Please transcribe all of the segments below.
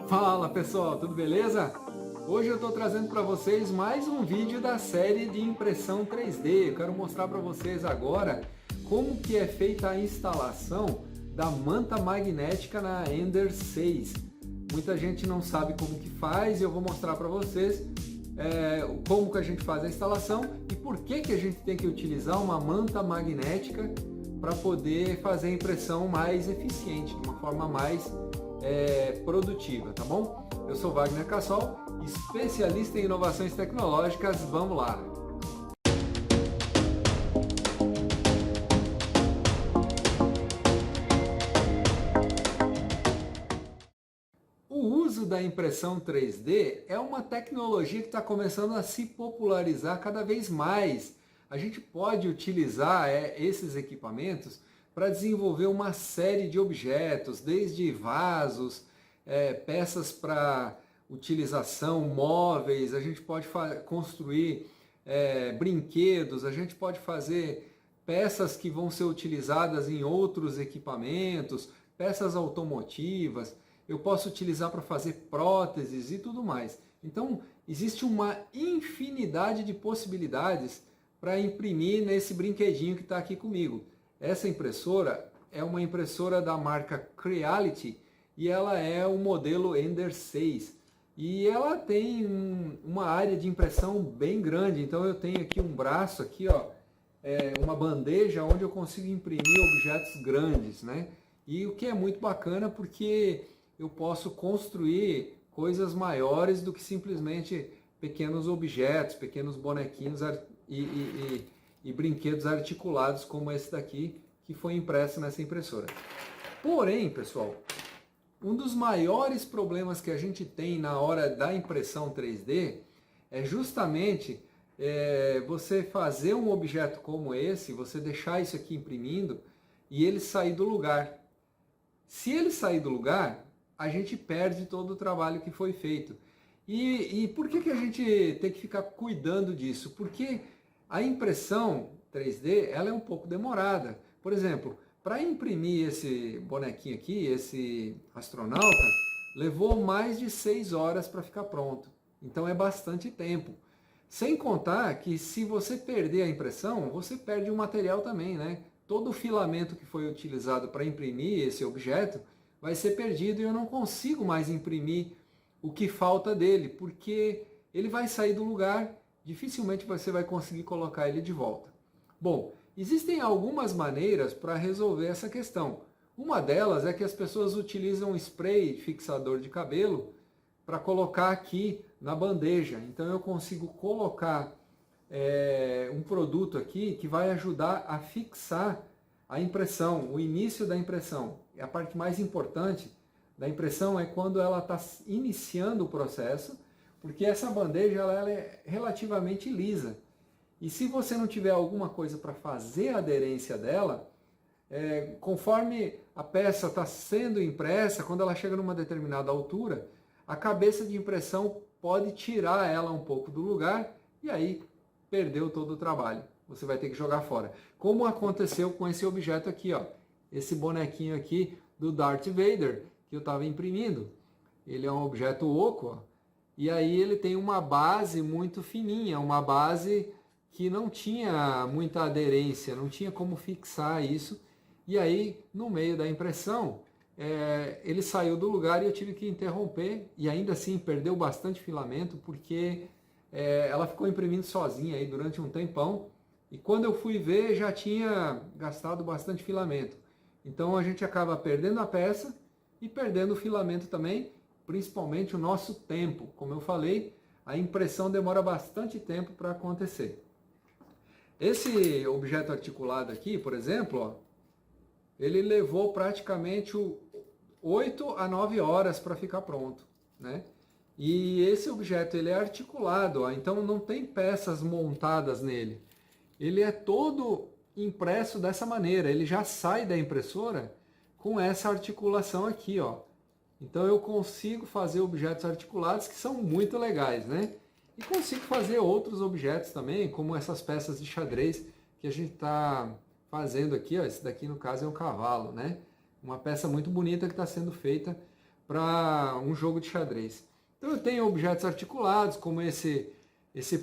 Fala pessoal, tudo beleza? Hoje eu estou trazendo para vocês mais um vídeo da série de impressão 3D. Eu quero mostrar para vocês agora como que é feita a instalação da manta magnética na Ender 6. Muita gente não sabe como que faz e eu vou mostrar para vocês como que a gente faz a instalação e por que que a gente tem que utilizar uma manta magnética para poder fazer a impressão mais eficiente, de uma forma mais produtiva, tá bom? Eu sou Wagner Cassol, especialista em inovações tecnológicas. Vamos lá! O uso da impressão 3D é uma tecnologia que está começando a se popularizar cada vez mais. A gente pode utilizar esses equipamentos para desenvolver uma série de objetos, desde vasos, peças para utilização, móveis, a gente pode construir brinquedos, a gente pode fazer peças que vão ser utilizadas em outros equipamentos, peças automotivas. Eu posso utilizar para fazer próteses e tudo mais. Então, existe uma infinidade de possibilidades para imprimir nesse brinquedinho que está aqui comigo. Essa impressora é uma impressora da marca Creality e ela é o modelo Ender 6. E ela tem uma área de impressão bem grande. Então, eu tenho aqui um braço, aqui, ó, uma bandeja onde eu consigo imprimir objetos grandes, né? E o que é muito bacana porque eu posso construir coisas maiores do que simplesmente pequenos objetos, pequenos bonequinhos e brinquedos articulados como esse daqui que foi impresso nessa impressora. Porém, pessoal, um dos maiores problemas que a gente tem na hora da impressão 3D é justamente você fazer um objeto como esse, você deixar isso aqui imprimindo e ele sair do lugar. Se ele sair do lugar, a gente perde todo o trabalho que foi feito. E por que a gente tem que ficar cuidando disso? Porque a impressão 3D ela é um pouco demorada. Por exemplo, para imprimir esse bonequinho aqui, esse astronauta, levou mais de 6 horas para ficar pronto. Então é bastante tempo. Sem contar que se você perder a impressão, você perde o material também, né? Todo o filamento que foi utilizado para imprimir esse objeto vai ser perdido e eu não consigo mais imprimir o que falta dele, porque ele vai sair do lugar, dificilmente você vai conseguir colocar ele de volta. Bom, existem algumas maneiras para resolver essa questão. Uma delas é que as pessoas utilizam spray fixador de cabelo para colocar aqui na bandeja. Então eu consigo colocar um produto aqui que vai ajudar a fixar a impressão, o início da impressão. A parte mais importante da impressão é quando ela está iniciando o processo, porque essa bandeja ela é relativamente lisa. E se você não tiver alguma coisa para fazer a aderência dela, conforme a peça está sendo impressa, quando ela chega numa determinada altura, a cabeça de impressão pode tirar ela um pouco do lugar e aí perdeu todo o trabalho. Você vai ter que jogar fora. Como aconteceu com esse objeto aqui, ó. Esse bonequinho aqui do Darth Vader, que eu estava imprimindo. Ele é um objeto oco, ó, e aí ele tem uma base muito fininha, uma base que não tinha muita aderência, não tinha como fixar isso. E aí, no meio da impressão, ele saiu do lugar e eu tive que interromper, e ainda assim perdeu bastante filamento, porque ela ficou imprimindo sozinha aí durante um tempão, e quando eu fui ver já tinha gastado bastante filamento. Então a gente acaba perdendo a peça e perdendo o filamento também, principalmente o nosso tempo. Como eu falei, a impressão demora bastante tempo para acontecer. Esse objeto articulado aqui, por exemplo, ó, ele levou praticamente 8 a 9 horas para ficar pronto, né? E esse objeto ele é articulado, ó, então não tem peças montadas nele. Ele é todo impresso dessa maneira, ele já sai da impressora com essa articulação aqui, ó. Então eu consigo fazer objetos articulados que são muito legais, né? E consigo fazer outros objetos também, como essas peças de xadrez que a gente está fazendo aqui, ó. Esse daqui no caso é um cavalo, né? Uma peça muito bonita que está sendo feita para um jogo de xadrez. Então eu tenho objetos articulados, como esse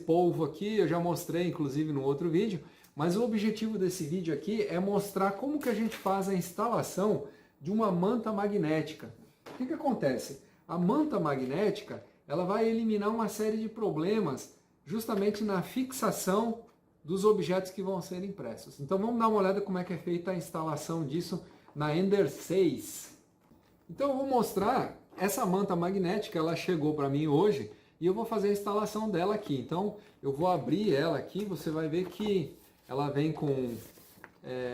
polvo aqui, eu já mostrei inclusive no outro vídeo, mas o objetivo desse vídeo aqui é mostrar como que a gente faz a instalação de uma manta magnética. O que acontece? A manta magnética, ela vai eliminar uma série de problemas justamente na fixação dos objetos que vão ser impressos. Então vamos dar uma olhada como é que é feita a instalação disso na Ender 6. Então eu vou mostrar essa manta magnética, ela chegou para mim hoje e eu vou fazer a instalação dela aqui. Então eu vou abrir ela aqui, você vai ver que ela vem com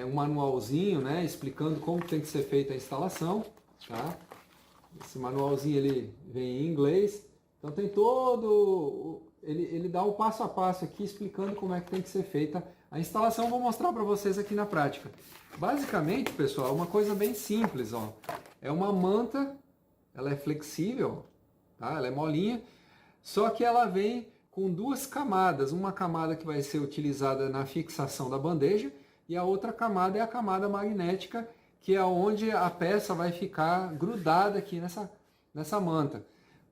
um manualzinho, né, explicando como tem que ser feita a instalação, tá? Esse manualzinho ele vem em inglês, então tem todo, ele dá o passo a passo aqui explicando como é que tem que ser feita a instalação. Vou mostrar para vocês aqui na prática. Basicamente, pessoal, é uma coisa bem simples, ó. É uma manta, ela é flexível, tá? Ela é molinha, só que ela vem com duas camadas. Uma camada que vai ser utilizada na fixação da bandeja e a outra camada é a camada magnética, que é onde a peça vai ficar grudada aqui nessa manta.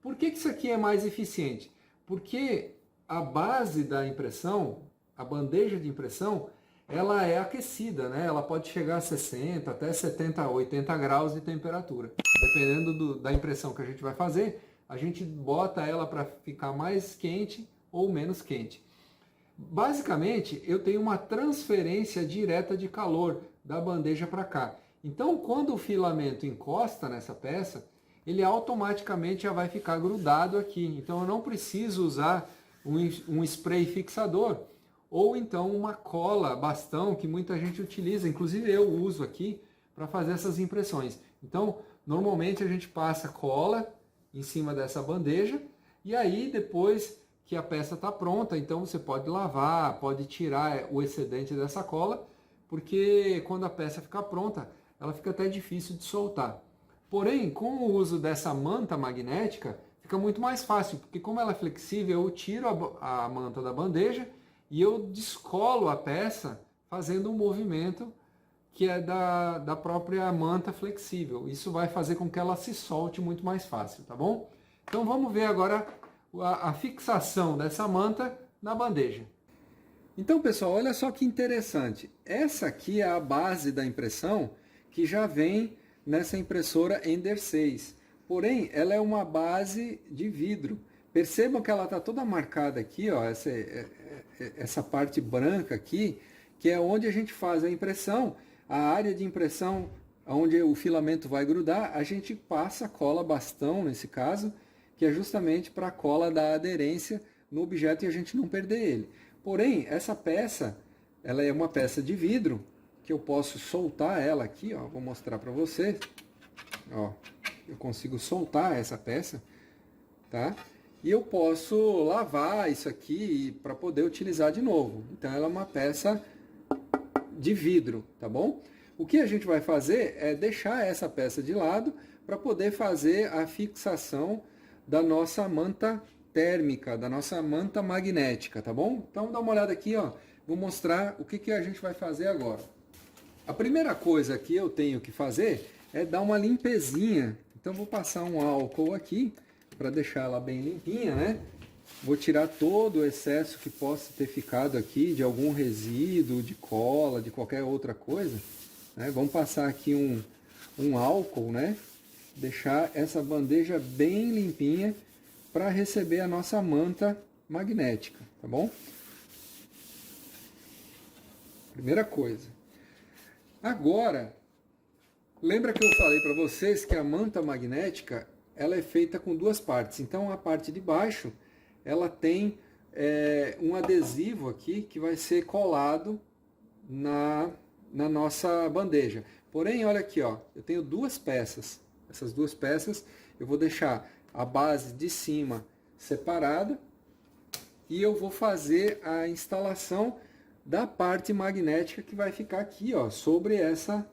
Por que isso aqui é mais eficiente? Porque a base da impressão, a bandeja de impressão, ela é aquecida, né? Ela pode chegar a 60, até 70, 80 graus de temperatura. Dependendo da impressão que a gente vai fazer, a gente bota ela para ficar mais quente ou menos quente. Basicamente, eu tenho uma transferência direta de calor da bandeja para cá. Então, quando o filamento encosta nessa peça, ele automaticamente já vai ficar grudado aqui. Então, eu não preciso usar um spray fixador ou então uma cola, bastão, que muita gente utiliza. Inclusive, eu uso aqui para fazer essas impressões. Então, normalmente a gente passa cola em cima dessa bandeja e aí depois que a peça está pronta, então você pode lavar, pode tirar o excedente dessa cola, porque quando a peça ficar pronta, ela fica até difícil de soltar. Porém, com o uso dessa manta magnética, fica muito mais fácil, porque como ela é flexível, eu tiro a manta da bandeja e eu descolo a peça fazendo um movimento que é da própria manta flexível. Isso vai fazer com que ela se solte muito mais fácil, tá bom? Então vamos ver agora a fixação dessa manta na bandeja. Então, pessoal, olha só que interessante. Essa aqui é a base da impressão que já vem nessa impressora Ender 6. Porém, ela é uma base de vidro. Percebam que ela está toda marcada aqui, ó, essa parte branca aqui, que é onde a gente faz a impressão. A área de impressão, onde o filamento vai grudar, a gente passa cola bastão, nesse caso, que é justamente para a cola dar aderência no objeto e a gente não perder ele. Porém, essa peça, ela é uma peça de vidro, que eu posso soltar ela aqui, ó, vou mostrar para vocês. Ó, eu consigo soltar essa peça, tá? E eu posso lavar isso aqui para poder utilizar de novo. Então ela é uma peça de vidro, tá bom? O que a gente vai fazer é deixar essa peça de lado para poder fazer a fixação da nossa manta térmica, da nossa manta magnética, tá bom? Então dá uma olhada aqui, ó. Vou mostrar o que a gente vai fazer agora. A primeira coisa que eu tenho que fazer é dar uma limpezinha. Então vou passar um álcool aqui para deixar ela bem limpinha, né? Vou tirar todo o excesso que possa ter ficado aqui de algum resíduo, de cola, de qualquer outra coisa, né? Vamos passar aqui um álcool, né? Deixar essa bandeja bem limpinha para receber a nossa manta magnética, tá bom? Primeira coisa. Agora, lembra que eu falei para vocês que a manta magnética ela é feita com duas partes. Então a parte de baixo ela tem um adesivo aqui que vai ser colado na nossa bandeja. Porém, olha aqui, ó, eu tenho duas peças. Essas duas peças eu vou deixar a base de cima separada e eu vou fazer a instalação da parte magnética que vai ficar aqui, ó, sobre essa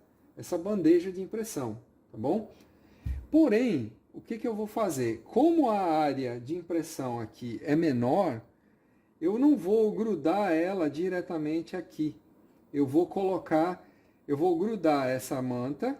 bandeja de impressão, tá bom? Porém, o que eu vou fazer? Como a área de impressão aqui é menor, eu não vou grudar ela diretamente aqui. Eu vou grudar essa manta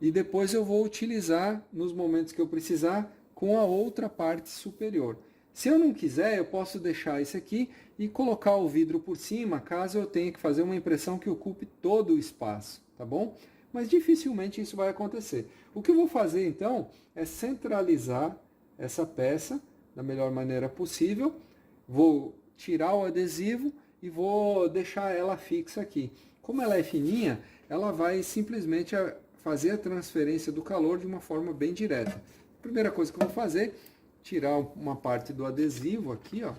e depois eu vou utilizar nos momentos que eu precisar com a outra parte superior. Se eu não quiser, eu posso deixar esse aqui e colocar o vidro por cima, caso eu tenha que fazer uma impressão que ocupe todo o espaço, tá bom? Mas dificilmente isso vai acontecer. O que eu vou fazer então é centralizar essa peça da melhor maneira possível, vou tirar o adesivo e vou deixar ela fixa aqui. Como ela é fininha, ela vai simplesmente fazer a transferência do calor de uma forma bem direta. A primeira coisa que eu vou fazer, tirar uma parte do adesivo aqui, ó,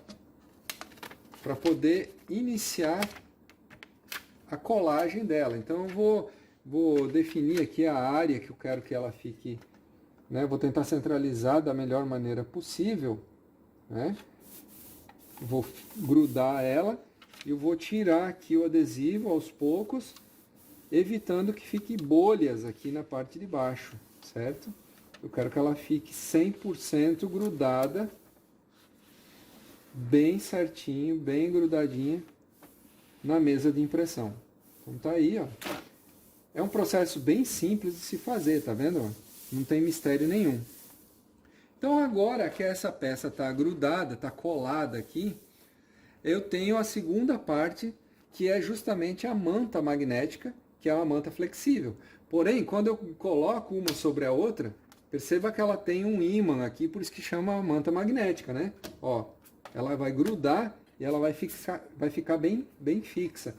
para poder iniciar a colagem dela. Então eu vou definir aqui a área que eu quero que ela fique, né? Vou tentar centralizar da melhor maneira possível, né? Vou grudar ela e eu vou tirar aqui o adesivo aos poucos, evitando que fique bolhas aqui na parte de baixo, certo? Eu quero que ela fique 100% grudada, bem certinho, bem grudadinha na mesa de impressão. Então tá aí, ó. É um processo bem simples de se fazer, tá vendo? Não tem mistério nenhum. Então agora que essa peça está grudada, está colada aqui, eu tenho a segunda parte, que é justamente a manta magnética, que é uma manta flexível. Porém, quando eu coloco uma sobre a outra, perceba que ela tem um ímã aqui, por isso que chama manta magnética, né? Ó, ela vai grudar e ela vai ficar bem fixa.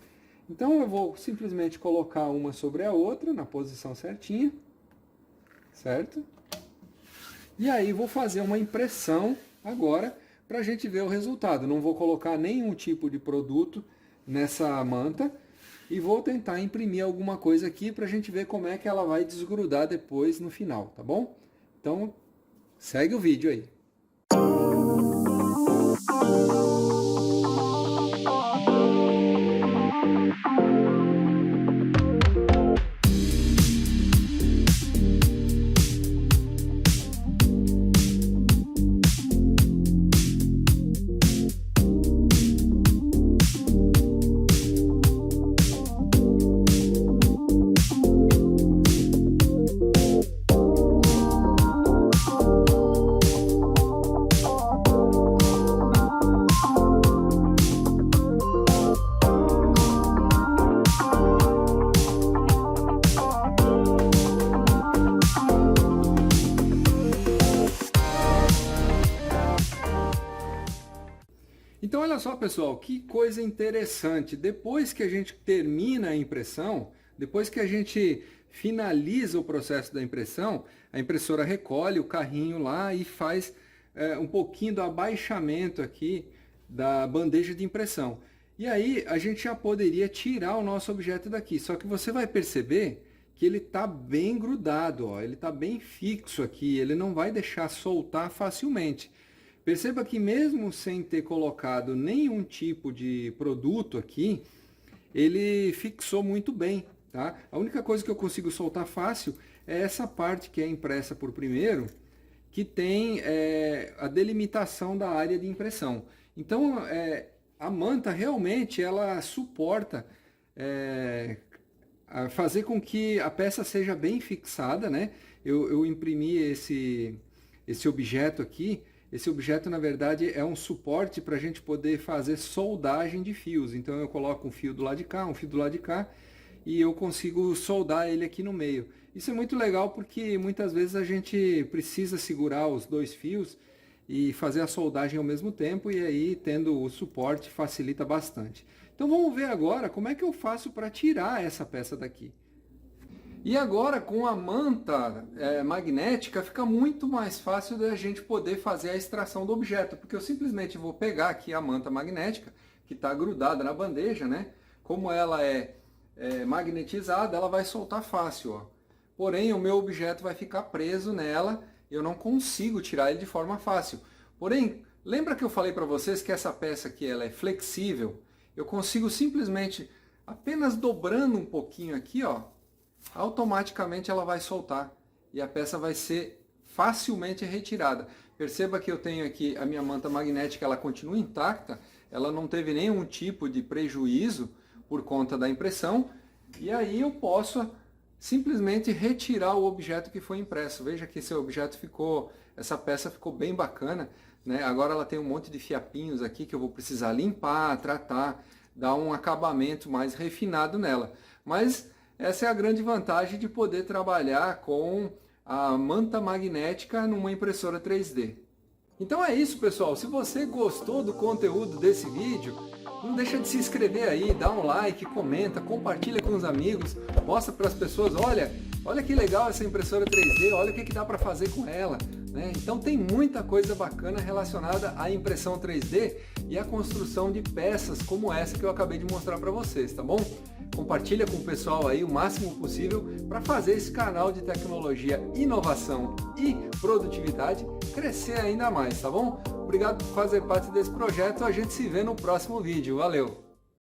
Então eu vou simplesmente colocar uma sobre a outra, na posição certinha, certo? E aí vou fazer uma impressão agora, para a gente ver o resultado. Não vou colocar nenhum tipo de produto nessa manta, e vou tentar imprimir alguma coisa aqui para a gente ver como é que ela vai desgrudar depois no final, tá bom? Então, segue o vídeo aí. Então olha só, pessoal, que coisa interessante. Depois que a gente termina a impressão, depois que a gente finaliza o processo da impressão, a impressora recolhe o carrinho lá e faz um pouquinho do abaixamento aqui da bandeja de impressão. E aí a gente já poderia tirar o nosso objeto daqui, só que você vai perceber que ele está bem grudado, ó, ele está bem fixo aqui, ele não vai deixar soltar facilmente. Perceba que mesmo sem ter colocado nenhum tipo de produto aqui, ele fixou muito bem, tá? A única coisa que eu consigo soltar fácil é essa parte que é impressa por primeiro, que tem a delimitação da área de impressão. Então, a manta realmente ela suporta fazer com que a peça seja bem fixada, né? Eu imprimi esse objeto aqui. Esse objeto, na verdade, é um suporte para a gente poder fazer soldagem de fios. Então eu coloco um fio do lado de cá, um fio do lado de cá, e eu consigo soldar ele aqui no meio. Isso é muito legal porque muitas vezes a gente precisa segurar os dois fios e fazer a soldagem ao mesmo tempo, e aí tendo o suporte facilita bastante. Então vamos ver agora como é que eu faço para tirar essa peça daqui. E agora com a manta magnética fica muito mais fácil da gente poder fazer a extração do objeto, porque eu simplesmente vou pegar aqui a manta magnética, que está grudada na bandeja, né? Como ela é magnetizada, ela vai soltar fácil, ó. Porém o meu objeto vai ficar preso nela, eu não consigo tirar ele de forma fácil. Porém, lembra que eu falei para vocês que essa peça aqui ela é flexível? Eu consigo simplesmente, apenas dobrando um pouquinho aqui, ó, automaticamente ela vai soltar e a peça vai ser facilmente retirada. Perceba que eu tenho aqui a minha manta magnética, ela continua intacta, ela não teve nenhum tipo de prejuízo por conta da impressão, e aí eu posso simplesmente retirar o objeto que foi impresso. Veja que esse objeto ficou, essa peça ficou bem bacana, né? Agora ela tem um monte de fiapinhos aqui que eu vou precisar limpar, tratar, dar um acabamento mais refinado nela. Mas essa é a grande vantagem de poder trabalhar com a manta magnética numa impressora 3D. Então é isso, pessoal. Se você gostou do conteúdo desse vídeo, não deixa de se inscrever aí, dá um like, comenta, compartilha com os amigos, mostra para as pessoas, olha que legal essa impressora 3D, olha o que dá para fazer com ela. Né? Então tem muita coisa bacana relacionada à impressão 3D e à construção de peças como essa que eu acabei de mostrar para vocês, tá bom? Compartilha com o pessoal aí o máximo possível para fazer esse canal de tecnologia, inovação e produtividade crescer ainda mais, tá bom? Obrigado por fazer parte desse projeto, a gente se vê no próximo vídeo, valeu!